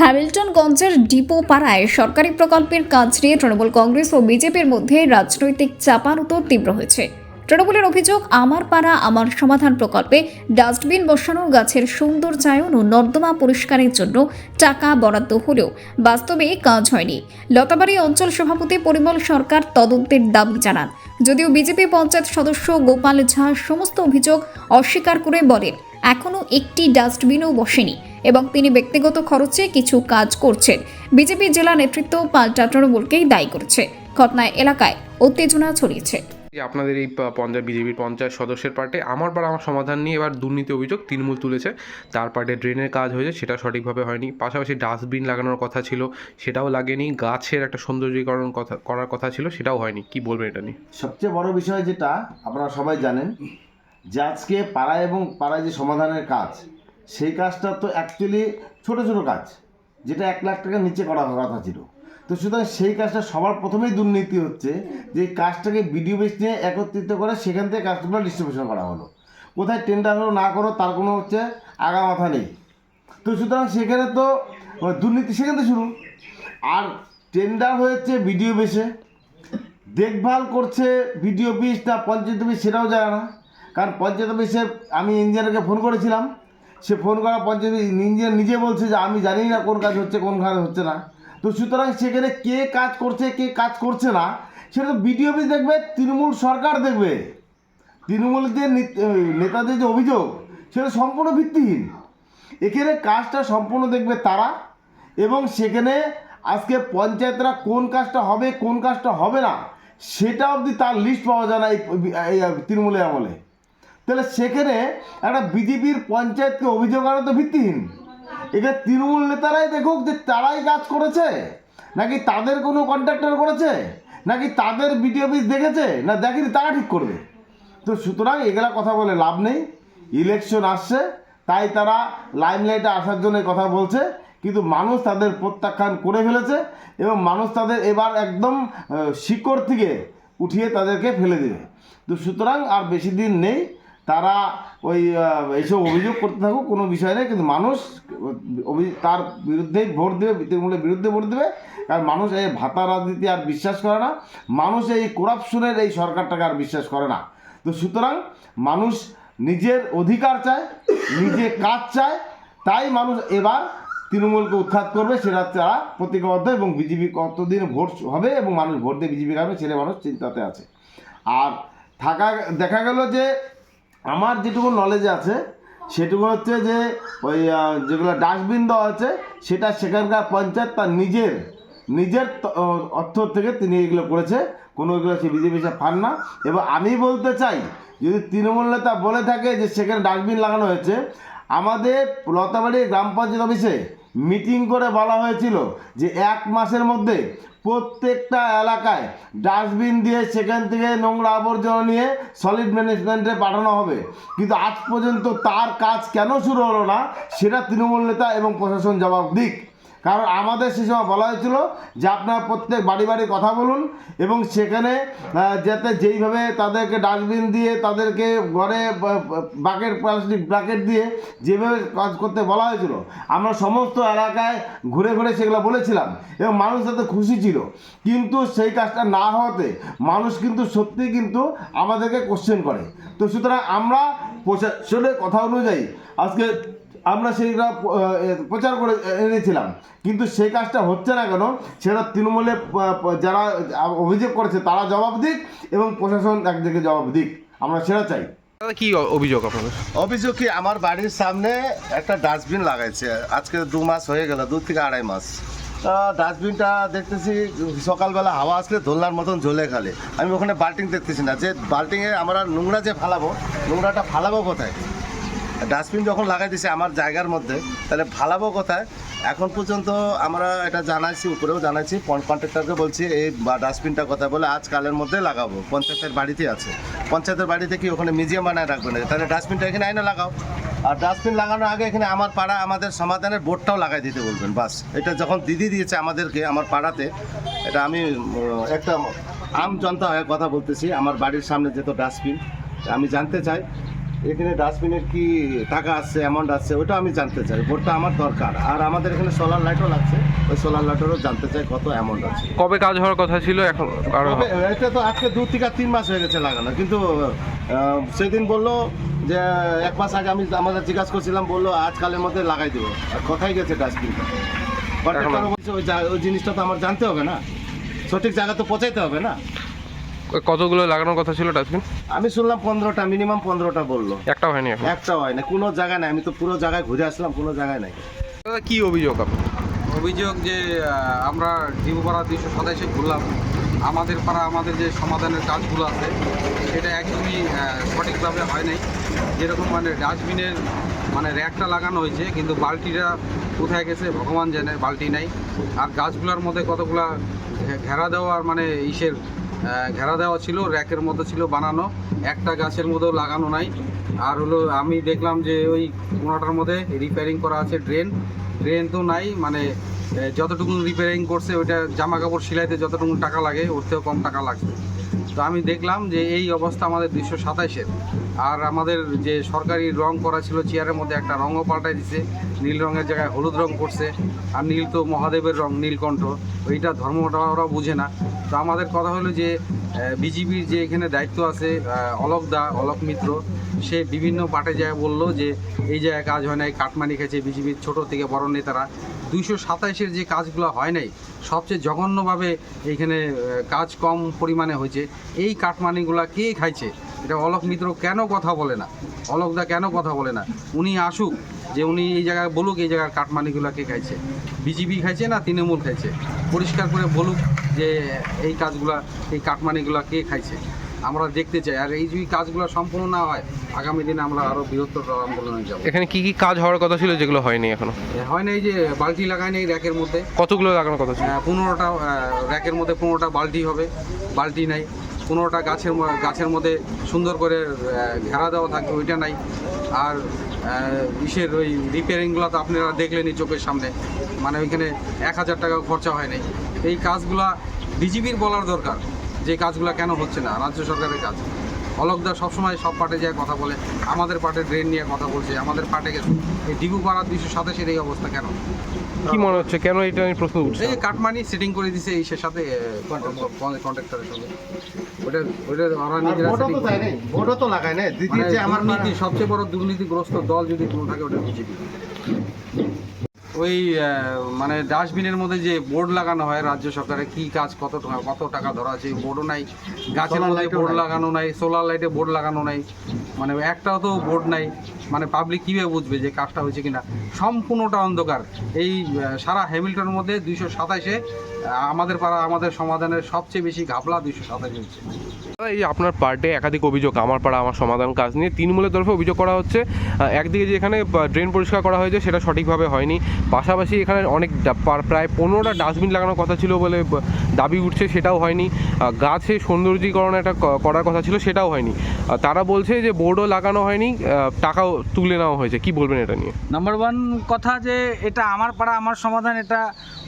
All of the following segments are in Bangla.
হ্যামিল্টনগঞ্জের ডিপো পাড়ায় সরকারি প্রকল্পের কাজ নিয়ে তৃণমূল কংগ্রেস ও বিজেপির মধ্যে রাজনৈতিক চাপানুতোর তীব্র হয়েছে। তৃণমূলের অভিযোগ, আমার পাড়া আমার সমাধান প্রকল্পে ডাস্টবিন বসানো, গাছের সৌন্দর্যায়ন ও নর্দমা পরিষ্কারের জন্য টাকা বরাদ্দ হলেও বাস্তবে কাজ হয়নি। লতাবাড়ি অঞ্চল সভাপতি পরিমল সরকার তদন্তের দাবি জানান। যদিও বিজেপি পঞ্চায়েত সদস্য গোপাল ঝা সমস্ত অভিযোগ অস্বীকার করে বলেন এখনও একটি ডাস্টবিনও বসেনি এবং তিনি ব্যক্তিগত খরচে কিছু কাজ করছেন। বিজেপি জেলা নেতৃত্ব পাল্টা তৃণমূলকেই দায়ী করছে। ঘটনায় এলাকায় উত্তেজনা ছড়িয়েছে। আপনাদের এই বিজেপির পঞ্চায়েত সদস্যের পার্টে আমার পাড়া আমার সমাধান নিয়ে এবার দুর্নীতি অভিযোগ তৃণমূল তুলেছে। তার পার্টে ড্রেনের কাজ হয়েছে, সেটা সঠিকভাবে হয়নি। পাশাপাশি ডাস্টবিন লাগানোর কথা ছিল, সেটাও লাগেনি। গাছের একটা সৌন্দর্যীকরণ করার কথা ছিল, সেটাও হয়নি। কি বলবেন এটা নিয়ে? সবচেয়ে বড় বিষয় যেটা আপনারা সবাই জানেন যে আজকে পাড়ায় এবং পাড়ায় যে সমাধানের কাজ, সেই কাজটা তো অ্যাকচুয়ালি ছোট ছোট কাজ, যেটা 1 লাখ টাকার নিচে করার কথা ছিল। তো সুতরাং সেই কাজটা সবার প্রথমেই দুর্নীতি হচ্ছে যে এই কাজটাকে বিডিও বেস নিয়ে একত্রিত করে সেখান থেকে কাজগুলো ডিস্ট্রিবিউশন করা হলো। কোথায় টেন্ডার হলো না করো তার কোনো আগা মাথা নেই। তো সুতরাং সেখানে তো দুর্নীতি সেখান থেকে শুরু। আর টেন্ডার হয়েছে বিডিও বেসে, দেখভাল করছে বিডিও অফিস না পঞ্চায়েত অফিস সেটাও জানে না। কারণ পঞ্চায়েত অফিসে আমি ইঞ্জিনিয়ারকে ফোন করেছিলাম, সে ফোন করা পঞ্চায়েত ইঞ্জিনিয়ার নিজে বলছে যে আমি জানি না কোন কাজ হচ্ছে কোন কাজ হচ্ছে না। তো সুতরাং সেখানে কে কাজ করছে কে কাজ করছে না সেটা তো বিডিও অফিস দেখবে, তৃণমূল সরকার দেখবে। তৃণমূলদের নেতাদের যে অভিযোগ সেটা সম্পূর্ণ ভিত্তিহীন। এখানে কাজটা সম্পূর্ণ দেখবে তারা, এবং সেখানে আজকে পঞ্চায়েতরা কোন কাজটা হবে কোন কাজটা হবে না সেটা অবধি তার লিস্ট পাওয়া যায় না এই তৃণমূলের আমলে। তাহলে সেখানে একটা বিজেপির পঞ্চায়েতকে অভিযোগ আনা তো ভিত্তিহীন। এখানে তৃণমূল নেতারাই দেখুক যে তারাই কাজ করেছে, নাকি তাদের কোনো কন্ট্রাক্টর করেছে, নাকি তাদের বিডিও অফিস দেখেছে না দেখেনি, তারা ঠিক করবে। তো সুতরাং এগুলা কথা বলে লাভ নেই। ইলেকশন আসছে তাই তারা লাইমলাইটে আসার জন্য কথা বলছে, কিন্তু মানুষ তাদের প্রত্যাখ্যান করে ফেলেছে এবং মানুষ তাদের এবার একদম শিকড় থেকে উঠিয়ে তাদেরকে ফেলে দেবে। তো সুতরাং আর বেশি দিন নেই, তারা ওই এইসব অভিযোগ করতে থাকুক, কোনো বিষয় নেই। কিন্তু মানুষ তার বিরুদ্ধেই ভোট দেবে, তৃণমূলের বিরুদ্ধে ভোট দেবে। কারণ মানুষ এই ভাতা রাজনীতি আর বিশ্বাস করে না, মানুষ এই করাপশনের এই সরকারটাকে আর বিশ্বাস করে না। তো সুতরাং মানুষ নিজের অধিকার চায়, নিজে কাজ চায়, তাই মানুষ এবার তৃণমূলকে উৎখাত করবে, সেটা তারা প্রতিজ্ঞাবদ্ধ। এবং বিজেপি কতদিন ভোট হবে এবং মানুষ ভোট দিয়ে বিজেপি খাবে সেটা মানুষ চিন্তাতে আছে। আর দেখা গেল যে আমার যেটুকু নলেজে আছে সেটুকু হচ্ছে যে ওই যেগুলো ডাস্টবিন দেওয়া আছে সেটা সেখানকার পঞ্চায়েত তার নিজের অর্থ থেকে তিনি এগুলো করেছে, কোনো এগুলো সে বিজেপি সে ফান্ড না। এবং আমি বলতে চাই, যদি তৃণমূল নেতা বলে থাকে যে সেখানে ডাস্টবিন লাগানো হয়েছে, আমাদের লতাবাড়ি গ্রাম পঞ্চায়েত অফিসে মিটিং করে বলা হয়েছিল যে 1 মাসের মধ্যে প্রত্যেকটা এলাকায় ডাস্টবিন দিয়ে সেখান থেকে নোংরা আবর্জনা নিয়ে সলিড ম্যানেজমেন্টে পাঠানো হবে। কিন্তু আজ পর্যন্ত তার কাজ কেন শুরু হলো না সেটা তৃণমূল নেতা এবং প্রশাসন জবাব দিক। কারণ আমাদের সে সময় বলা হয়েছিল যে আপনারা প্রত্যেক বাড়ি বাড়ি কথা বলুন এবং সেখানে যাতে যেইভাবে তাদেরকে ডাস্টবিন দিয়ে তাদেরকে ঘরে প্লাস্টিক বাকেট দিয়ে যেভাবে কাজ করতে বলা হয়েছিল, আমরা সমস্ত এলাকায় ঘুরে ঘুরে সেগুলো বলেছিলাম এবং মানুষ তাতে খুশি ছিল। কিন্তু সেই কাজটা না হওয়াতে মানুষ কিন্তু সত্যিই কিন্তু আমাদেরকে কোশ্চেন করে। তো সুতরাং আমরা প্রশাসনের কথা অনুযায়ী আজকে আমরা সেইটা প্রচার করে এনেছিলাম, কিন্তু সেই কাজটা হচ্ছে না কেন সেটা তৃণমূলে যারা অভিযোগ করেছে তারা জবাব দিক এবং প্রশাসন একদিকে জবাব দিক, আমরা সেটা চাই। কি অভিযোগ আপনাদের? অভিযোগ কি, আমার বাড়ির সামনে একটা ডাস্টবিন লাগাইছে, আজকে 2 মাস হয়ে গেল, 2 থেকে 2.5 মাস। ডাস্টবিনটা দেখতেছি সকালবেলা হাওয়া আসলে দোলনার মতন জ্বলে খালে। আমি ওখানে বাল্টিং দেখতেছি না, যে বাল্টিংয়ে আমরা নোংরা যে ফালাবো, নোংরাটা ফালাবো কোথায়? ডাস্টবিন যখন লাগাই দিছে আমার জায়গার মধ্যে, তাহলে ফালাবো কোথায়? এখন পর্যন্ত আমরা এটা জানাইছি, উপরেও জানাইছি, কন্ট্রাক্টরকে বলছি এই ডাস্টবিনটা কথা বলে আজকালের মধ্যে লাগাবো। পঞ্চায়েতের বাড়িতে আছে, পঞ্চায়েতের বাড়িতে কি ওখানে মিউজিয়াম বানায় রাখবে না? তাহলে ডাস্টবিনটা এখানে আইনে লাগাও। আর ডাস্টবিন লাগানোর আগে এখানে আমার পাড়া আমাদের সমাধানের বোর্ডটাও লাগাই দিতে বলবেন, বাস। এটা যখন দিদি দিয়েছে আমাদেরকে আমার পাড়াতে, এটা আমি একটা আম জনতা হয়ে কথা বলতেছি, আমার বাড়ির সামনে যেত ডাস্টবিন, আমি জানতে চাই এখানে ডাস্টবিনের কি টাকা আসছে, অ্যামাউন্ট আসছে, ওটা আমি জানতে চাই। বোর্ডটা আমার দরকার। আর আমাদের এখানে সোলার লাইটও লাগছে, ওই সোলার লাইটেরও জানতে চাই কত অ্যামাউন্ট আছে। কবে কাজ হওয়ার কথা ছিল এখন তবে এটা তো আজকে 2 থেকে 3 মাস হয়ে গেছে লাগানো, কিন্তু সেদিন বললো যে 1 মাস আগে আমি আমাদের জিজ্ঞাসা করছিলাম, বললো আজকালের মধ্যে লাগাই দেবো। আর কোথায় গেছে ডাস্টবিনটা? কন্ট্রাক্টরও বলছে ওই জিনিসটা তো আমার জানতে হবে না, সঠিক জায়গা তো পৌঁছাইতে হবে না। কতগুলো লাগানোর কথা ছিল ডাস্টবিন? আমি শুনলাম 15টা, মিনিমাম 15টা বললো। একটাও হয়নি এখন? একটাও হয় না, কোনো জায়গায় নাই। আমি তো পুরো জায়গায় ঘুরে আসলাম, কোনো জায়গায় নাই। দাদা কি অভিযোগ আপনার? অভিযোগ যে আমরা ডিবুপাড়া 227-এ ঘুরলাম, আমাদের পাড়া আমাদের যে সমাধানের কাজগুলো আছে সেটা একদমই সঠিকভাবে হয় নাই। যেরকম মানে ডাস্টবিনের মানে র্যাকটা লাগানো হয়েছে, কিন্তু বালতিটা কোথায় গেছে ভগবান জানে, বালতি নাই। আর গাছগুলোর মধ্যে কতগুলা ঘেরা দেওয়ার মানে ঘেরা দেওয়া ছিল, র্যাকের মতো ছিল বানানো, একটা গাছের মধ্যেও লাগানো নাই। আর হলো আমি দেখলাম যে ওই কোনাটার মধ্যে রিপেয়ারিং করা আছে ড্রেন তো নাই, মানে যতটুকু রিপেয়ারিং করছে ওইটা জামা কাপড় সেলাইতে যতটুকু টাকা লাগে ওর থেকেও কম টাকা লাগছে। তো আমি দেখলাম যে এই অবস্থা আমাদের 227-এর। আর আমাদের যে সরকারি রং করা ছিল চেয়ারের মধ্যে, একটা রঙও পাল্টাই দিছে, নীল রঙের জায়গায় হলুদ রং করছে। আর নীল তো মহাদেবের রং, নীলকণ্ঠ, ওইটা ধর্মটা ওরা বুঝে না। তো আমাদের কথা হলো যে বিজেপির যে এখানে দায়িত্ব আছে অলোক মিত্র, সে বিভিন্ন পার্টে যায় বললো যে এই জায়গায় কাজ হয় নাই, কাটমানি খেয়েছে বিজেপির ছোট থেকে বড় নেতারা। 227-এর যে কাজগুলো হয় নাই, সবচেয়ে জঘন্যভাবে এইখানে কাজ কম পরিমাণে হয়েছে। এই কাটমানিগুলো কে খাইছে? এটা অলোক মিত্র কেন কথা বলে না? অলোকদা কেন কথা বলে না? উনি আসুক, যে উনি এই জায়গায় বলুক এই জায়গার কাটমানিগুলো কে খাইছে, বিজেপি খাইছে না তৃণমূল খাইছে, পরিষ্কার করে বলুক যে এই কাজগুলা, এই কাটমানিগুলো কে খাইছে, আমরা দেখতে চাই। আর এই যদি কাজগুলো সম্পূর্ণ না হয়, আগামী দিনে আমরা আরও বৃহত্তর আন্দোলনে যাব। এখানে কি কি কাজ হওয়ার কথা ছিল যেগুলো হয়নি এখনো? হয় না, এই যে বালতি লাগায় নেই র্যাকের মধ্যে, কতগুলো লাগানোর কথা ছিল? 15টা র্যাকের মধ্যে 15টা বালতি হবে, বালতি নাই। 15টা গাছের মধ্যে সুন্দর করে ঘেরা দেওয়া থাকবে, ওইটা নাই। আর ইসের ওই রিপেয়ারিংগুলো তো আপনারা দেখলেনই চোখের সামনে, মানে ওইখানে 1000 টাকা খরচা হয় নাই। এই কাজগুলা বিজেপির বলার দরকার যে কাজগুলো কেন হচ্ছে না, রাজ্য সরকারের কাজ। অলোকদা সবসময় সব পার্টে যায় কথা বলে, আমাদের পার্টে ড্রেন নিয়ে কথা বলছে, আমাদের পার্টে গেছে। এই ডিবুপাড়া 227-এর এই অবস্থা কেন? কি মনে হচ্ছে কেন এটা আমি প্রশ্ন উঠছে? এই যে কাটমানি সেটিং করে দিছে এইসের সাথে, কন্ট্রাক্টরের সঙ্গে, ওটা ওরা নিজেরা বোর্ডও setting তো দেয় নাই, বোর্ডও তো লাগায় নাই। দিদি যে আমার দুর্নীতি, সবচেয়ে বড় দুর্নীতিগ্রস্ত দল যদি কোনো থাকে ওটা বিজেপি। ওই মানে ডাস্টবিনের মধ্যে যে বোর্ড লাগানো হয় রাজ্য সরকারের, কি কাজ, কত টাকা ধরা আছে, বোর্ডও নাই। গাছের মধ্যে বোর্ড লাগানো নাই, সোলার লাইটে বোর্ড লাগানো নাই, মানে একটাও তো বোর্ড নাই। মানে পাবলিক কীভাবে বুঝবে যে কাজটা হয়েছে কিনা? সম্পূর্ণটা অন্ধকার। এই সারা হ্যামিল্টনের মধ্যে 227-এ আমাদের পাড়া আমাদের সমাধানের সবচেয়ে বেশি ঘাপলা 227 হচ্ছে। এই আপনার পার্টে একাধিক অভিযোগ আমার পাড়া আমার সমাধান কাজ নিয়ে তৃণমূলের তরফে অভিযোগ করা হচ্ছে। একদিকে যে এখানে ড্রেন পরিষ্কার করা হয়েছে সেটা সঠিকভাবে হয়নি, পাশাপাশি এখানে অনেক প্রায় 15টা ডাস্টবিন লাগানোর কথা ছিল বলে দাবি উঠছে, সেটাও হয়নি। গাছে সৌন্দর্যীকরণ একটা করার কথা ছিল, সেটাও হয়নি। তারা বলছে যে বোর্ডও লাগানো হয়নি, টাকাও তুলে নেওয়া হয়েছে। কি বলবেন এটা নিয়ে? নাম্বার 1 কথা যে এটা আমার পাড়া আমার সমাধান, এটা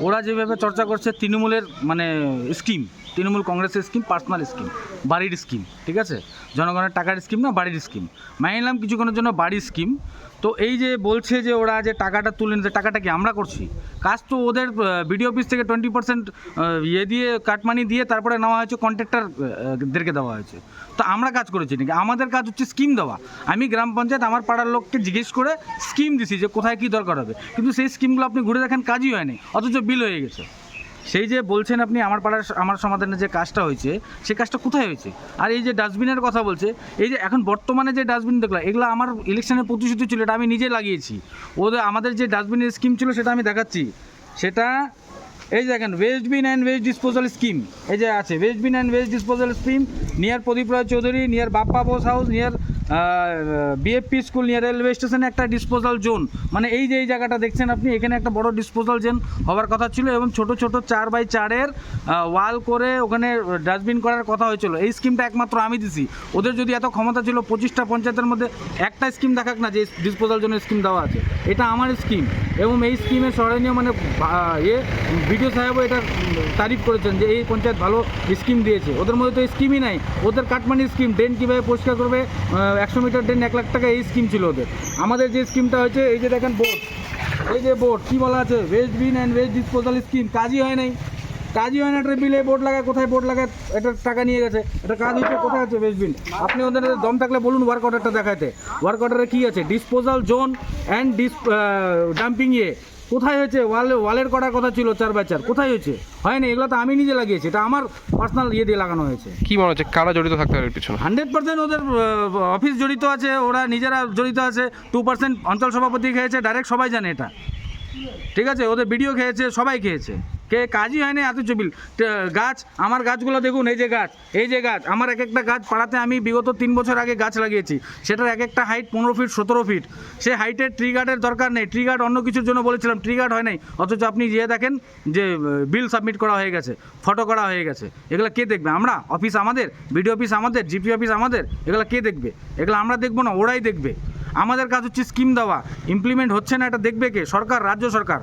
ওরা যেভাবে চর্চা করছে তৃণমূলের মানে স্কিম, তৃণমূল কংগ্রেসের স্কিম, পার্সোনাল স্কিম, বাড়ির স্কিম, ঠিক আছে? জনগণের টাকার স্কিম না, বাড়ির স্কিম। মানিয়ে নিলাম কিছুক্ষণের জন্য বাড়ির স্কিম। তো এই যে বলছে যে ওরা যে টাকাটা তুলে নিতে, টাকাটা কি আমরা করছি? কাজ তো ওদের বিডিও অফিস থেকে 20% ইয়ে দিয়ে কাটমানি দিয়ে তারপরে নেওয়া হয়েছে, কন্ট্রাক্টরদেরকে দেওয়া হয়েছে। তো আমরা কাজ করেছি নাকি? আমাদের কাজ হচ্ছে স্কিম দেওয়া। আমি গ্রাম পঞ্চায়েত আমার পাড়ার লোককে জিজ্ঞেস করে স্কিম দিছি যে কোথায় কী দরকার হবে, কিন্তু সেই স্কিমগুলো আপনি ঘুরে দেখেন কাজই হয়নি, অথচ বিল হয়ে গেছে। সেই যে বলছেন আপনি আমার পাড়ার আমার সমাধানের যে কাজটা হয়েছে, সেই কাজটা কোথায় হয়েছে? আর এই যে ডাস্টবিনের কথা বলছে, এই যে এখন বর্তমানে যে ডাস্টবিন দেখলাম, এগুলো আমার ইলেকশনের প্রতিশ্রুতি ছিল, এটা আমি নিজে লাগিয়েছি। আমাদের যে ডাস্টবিনের স্কিম ছিল সেটা আমি দেখাচ্ছি। সেটা এই যে দেখেন, waste bin and waste disposal scheme, এই যে আছে waste bin and waste disposal scheme near Pradip Roy Chowdhury, near Bappa Bose house, near BFP school, near railway স্টেশনে একটা ডিসপোজাল জোন। মানে এই যে এই জায়গাটা দেখছেন আপনি, এখানে একটা বড় ডিসপোজাল জোন হওয়ার কথা ছিল, এবং ছোট ছোট 4x4-এর ওয়াল করে ওখানে ডাস্টবিন করার কথা হয়েছিল। এই স্কিমটা একমাত্র আমি দিছি। ওদের যদি এত ক্ষমতা ছিল 25টা পঞ্চায়েতের মধ্যে একটা স্কিম দেখাক না যে ডিসপোজাল জোনের স্কিম দেওয়া আছে, এটা আমার স্কিম। এবং এই স্কিমের সরানীয় মানে বিডিও সাহেবও এটা তারিফ করেছেন যে এই পঞ্চায়েত ভালো স্কিম দিয়েছে। ওদের মধ্যে তো স্কিমই নাই, ওদের কাটমানির স্কিম, ড্রেন কীভাবে পরিষ্কার করবে, 100 মিটার ড্রেন 1 লাখ টাকা, এই স্কিম ছিল ওদের। আমাদের যে স্কিমটা হয়েছে, এই যে দেখেন বোর্ড, এই যে বোর্ড কী বলা আছে, waste bin and waste disposal scheme, কাজই হয় নাই, কাজই হয় না। একটা বিলে বোর্ড লাগায়, কোথায় বোর্ড লাগায়, এটা টাকা নিয়ে গেছে, এটা কাজ হচ্ছে, কোথায় আছে ওয়েস্ট বিন? আপনি ওদের দম থাকলে বলুন ওয়ার্ক অর্ডারটা দেখাতে, ওয়ার্ক অর্ডারে কী আছে, ডিসপোজাল জোন অ্যান্ড ডাম্পিং কোথায় হয়েছে? ওয়ালের করার কথা ছিল 4x4, কোথায় হয়েছে? হয় না, এগুলো তো আমি নিজে লাগিয়েছি, এটা আমার পার্সোনাল দিয়ে লাগানো হয়েছে। কি মনে হচ্ছে কারা জড়িত থাকতে পারে এর পিছনে? 100% ওদের অফিস জড়িত আছে, ওরা নিজেরা জড়িত আছে, 2% অঞ্চল সভাপতি খেয়েছে, ডাইরেক্ট সবাই জানে এটা, ঠিক আছে? ওদের ভিডিও খেয়েছে, সবাই খেয়েছে, কে কাজই হয়নি। এত চবিল গাছ, আমার গাছগুলো দেখুন, এই যে গাছ, আমার এক একটা গাছ পাড়াতে আমি বিগত 3 বছর আগে গাছ লাগিয়েছি, সেটার এক একটা হাইট 15 ফিট 17 ফিট, সে হাইটের ট্রি গার্ডের দরকার নেই, ট্রি গার্ড অন্য কিছুর জন্য বলেছিলাম, ট্রি গার্ড হয় নাই, অথচ আপনি যে দেখেন যে বিল সাবমিট করা হয়ে গেছে, ফটো করা হয়ে গেছে, এগুলো কে দেখবে? আমরা, অফিস আমাদের, বিডিও অফিস আমাদের, জিপি অফিস আমাদের, এগুলো কে দেখবে? এগুলো আমরা দেখবো না, ওরাই দেখবে। আমাদের কাজ হচ্ছে স্কিম দেওয়া, ইমপ্লিমেন্ট হচ্ছে না, এটা দেখবে কে? সরকার, রাজ্য সরকার।